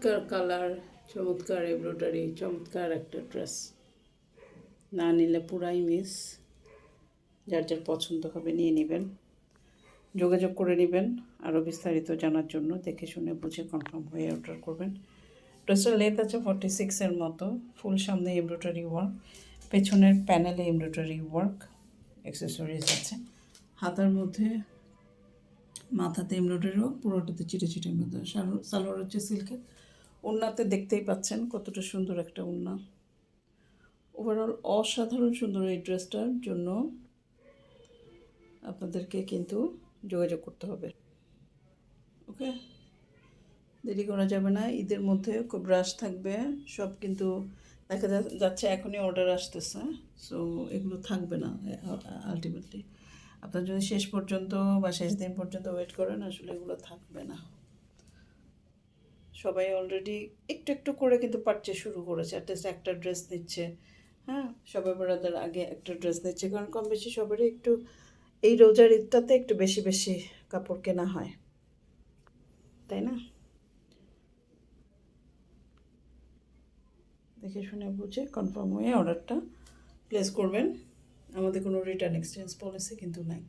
চমৎকার কালার, চমৎকার এমব্রয়ডারি, চমৎকার একটা ড্রেস। না নিলে পুরাই মিস। যার যার পছন্দ হবে নিয়ে নেবেন, যোগাযোগ করে নেবেন। আরও বিস্তারিত জানার জন্য দেখে শুনে বুঝে কনফার্ম হয়ে অর্ডার করবেন। ড্রেসটার লেন্থ আছে 46-এর মতো। ফুল সামনে এমব্রয়ডারি ওয়ার্ক, পেছনের প্যানেলে এমব্রয়ডারি ওয়ার্ক, অ্যাক্সেসরিজ আছে। হাতার মধ্যে মাথাতে এমব্রয়ডারি ওয়ার্ক, পুরোটাতে চিটে চিটে মধ্যে। সালোয়ার হচ্ছে সিল্কের। ওড়নাতে দেখতেই পাচ্ছেন কতটা সুন্দর একটা ওড়না। ওভারঅল অসাধারণ সুন্দর এই ড্রেসটার জন্য আপনাদেরকে কিন্তু যোগাযোগ করতে হবে। ওকে, দেরি করা যাবে না। ঈদের মধ্যে খুব রাশ থাকবে সব, কিন্তু দেখা যাচ্ছে এখনই অর্ডার আসতেছে। সো এগুলো থাকবে না আলটিমেটলি। আপনার যদি শেষ পর্যন্ত বা শেষ দিন পর্যন্ত ওয়েট করেন, আসলে এগুলো থাকবে না। সবাই অলরেডি একটু একটু করে কিন্তু পারচেজ শুরু করেছে, অ্যাটলিস্ট একটা ড্রেস নিচ্ছে। হ্যাঁ, সবাই বড়দের আগে একটা ড্রেস নিচ্ছে, কারণ কম বেশি সবারই একটু এই রোজার ঈদটাতে একটু বেশি বেশি কাপড় কেনা হয়, তাই না? দেখে শুনে বুঝে কনফার্ম হয়ে অর্ডারটা প্লেস করবেন। আমাদের কোনো রিটার্ন এক্সচেঞ্জ পলিসি কিন্তু নাই।